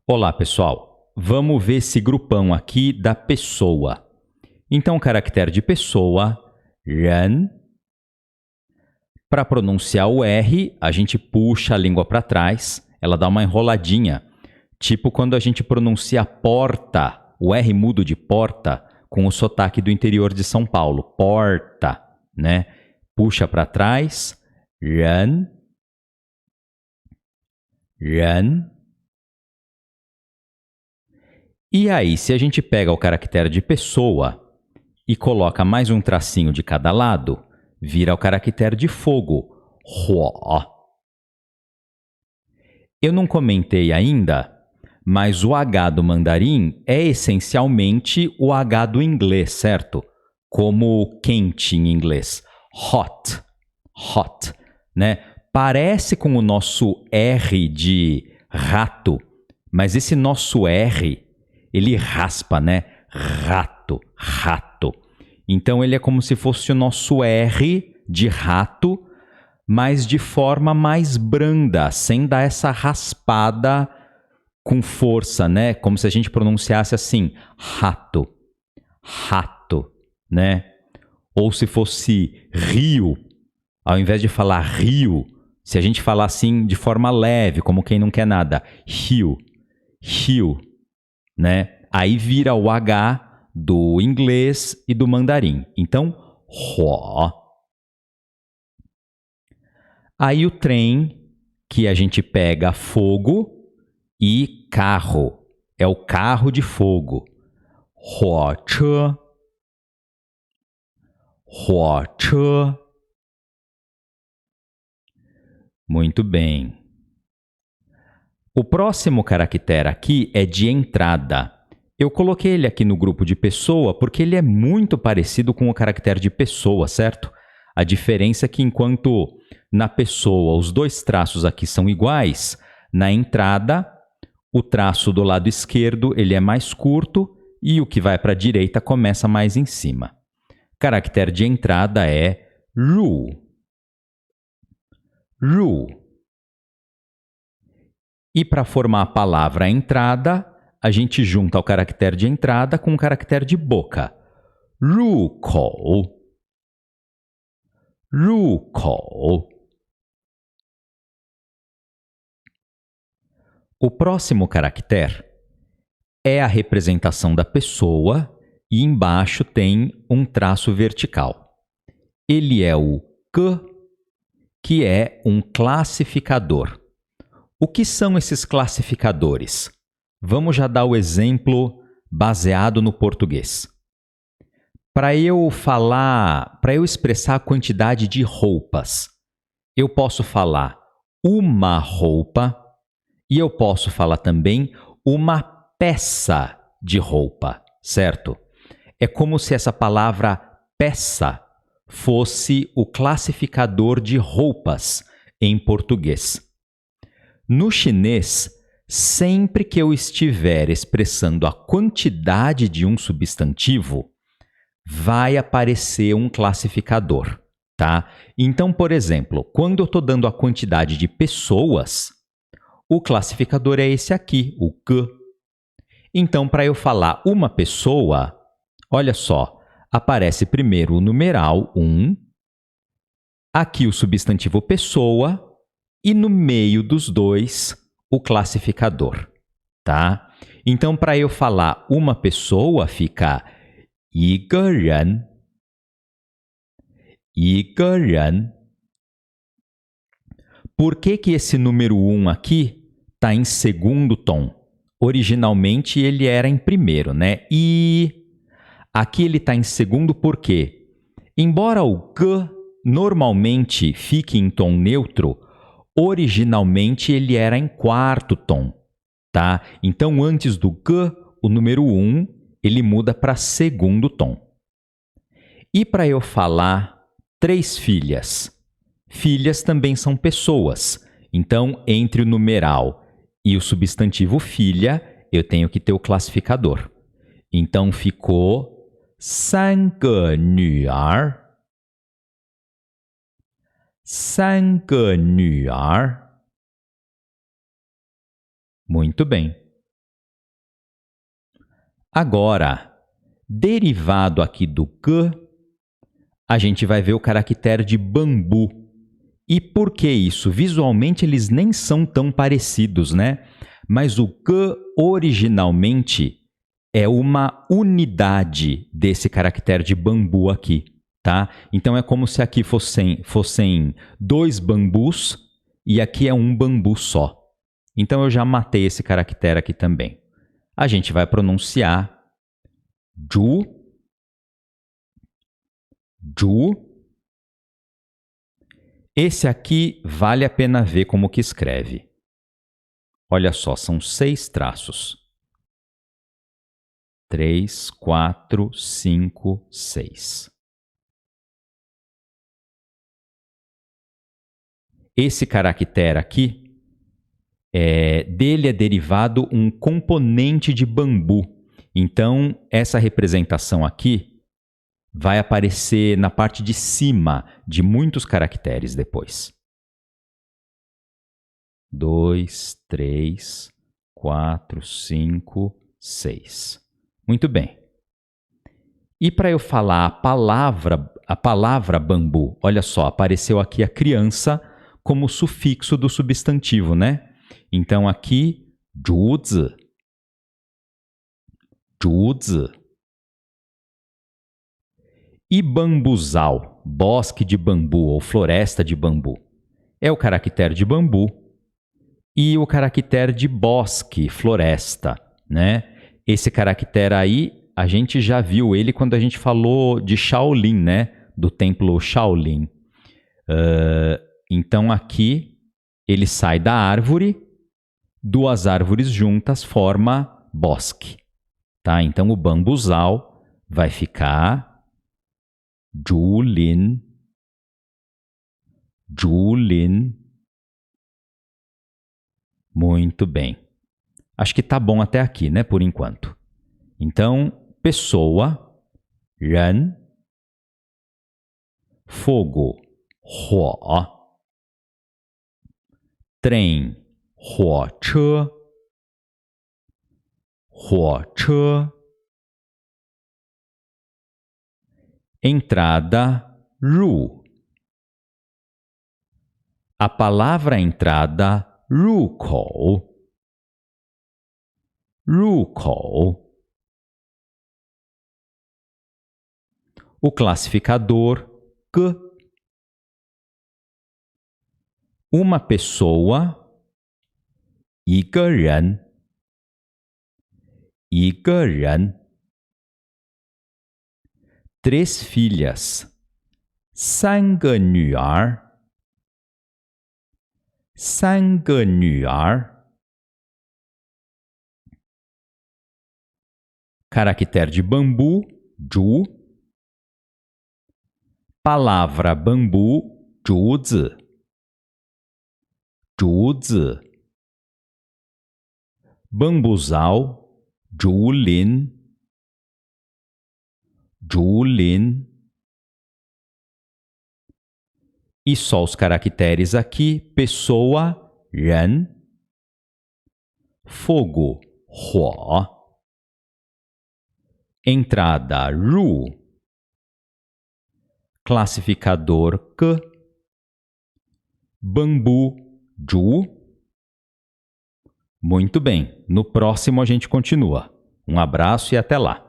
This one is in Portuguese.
Olá, pessoal. Vamos ver esse grupão aqui da pessoa. Então, o caractere de pessoa, 人. Para pronunciar o R, a gente puxa a língua para trás, ela dá uma enroladinha. Tipo quando a gente pronuncia porta, o R mudo de porta, com o sotaque do interior de São Paulo. Porta, né? Puxa para trás, 人. 人. E aí, se a gente pega o caractere de pessoa e coloca mais um tracinho de cada lado, vira o caractere de fogo, 火. Eu não comentei ainda, mas o H do mandarim é essencialmente o H do inglês, certo? Como quente em inglês. Hot. Hot, né? Parece com o nosso R de rato, mas esse nosso R, ele raspa, né? Rato, rato. Então ele é como se fosse o nosso R de rato, mas de forma mais branda, sem dar essa raspada com força, né? Como se a gente pronunciasse assim, rato, rato, né? Ou se fosse rio, ao invés de falar rio, se a gente falar assim de forma leve, como quem não quer nada, rio, rio, né? Aí vira o H do inglês e do mandarim. Então, 火. Aí o trem, que a gente pega fogo e carro. É o carro de fogo. 火车. 火车. Muito bem. O próximo caractere aqui é de entrada. Eu coloquei ele aqui no grupo de pessoa porque ele é muito parecido com o caractere de pessoa, certo? A diferença é que enquanto na pessoa os dois traços aqui são iguais, na entrada o traço do lado esquerdo ele é mais curto e o que vai para a direita começa mais em cima. Caractere de entrada é 入. 入. E para formar a palavra entrada, a gente junta o caractere de entrada com o caractere de boca. 入口. 入口. O próximo caractere é a representação da pessoa e embaixo tem um traço vertical. Ele é o K, que é um classificador. O que são esses classificadores? Vamos já dar o exemplo baseado no português. Para eu expressar a quantidade de roupas, eu posso falar uma roupa e eu posso falar também uma peça de roupa, certo? É como se essa palavra peça fosse o classificador de roupas em português. No chinês, sempre que eu estiver expressando a quantidade de um substantivo, vai aparecer um classificador, tá? Então, por exemplo, quando eu estou dando a quantidade de pessoas, o classificador é esse aqui, o K. Então, para eu falar uma pessoa, olha só, aparece primeiro o numeral 1, aqui o substantivo pessoa e no meio dos dois o classificador, tá? Então, para eu falar uma pessoa, fica 一个人. 一个人. Por que esse número 1 aqui está em segundo tom? Originalmente ele era em primeiro, né? E aqui ele está em segundo por quê? Embora o G normalmente fique em tom neutro, originalmente ele era em quarto tom, tá? Então, antes do G, o número 1, ele muda para segundo tom. E para eu falar 3 filhas? Filhas também são pessoas. Então, entre o numeral e o substantivo filha, eu tenho que ter o classificador. Então, ficou 三个女儿. 三个女儿. Muito bem. Agora, derivado aqui do K, a gente vai ver o caractere de bambu. E por que isso? Visualmente eles nem são tão parecidos, né? Mas o K originalmente é uma unidade desse caractere de bambu aqui, tá? Então é como se aqui fossem 2 bambus e aqui é um bambu só. Então eu já matei esse caractere aqui também. A gente vai pronunciar ju, ju. Esse aqui vale a pena ver como que escreve. Olha só, são 6 traços. 3, 4, 5, 6. Esse caractere aqui, dele é derivado um componente de bambu. Então, essa representação aqui vai aparecer na parte de cima de muitos caracteres depois. 2, 3, 4, 5, 6. Muito bem. E para eu falar a palavra bambu, olha só, apareceu aqui a criança como sufixo do substantivo, né? Então aqui, zhuzi, zhuzi. E bambuzal, bosque de bambu ou floresta de bambu, é o caractere de bambu e o caractere de bosque, floresta, né? Esse caractere aí, a gente já viu ele quando a gente falou de Shaolin, né? Do templo Shaolin. Então aqui ele sai da árvore, 2 árvores juntas forma bosque, tá? Então o bambuzal vai ficar Julin, Julin. Muito bem. Acho que tá bom até aqui, né, por enquanto. Então, pessoa, ren, fogo, huo, trem, huoche, huoche, entrada, ru. A palavra entrada, rukou, rukou. O classificador, que. Uma pessoa, 一个人，一个人。3 filhas, 3个女儿，3个女儿。Caractere de bambu, ju. Palavra bambu, 竹子，竹子。Bambuzal, 竹林，竹林。E só os caracteres aqui, pessoa, ren, fogo, huo, entrada, ru, classificador, que, bambu, ju. Muito bem, no próximo a gente continua. Um abraço e até lá!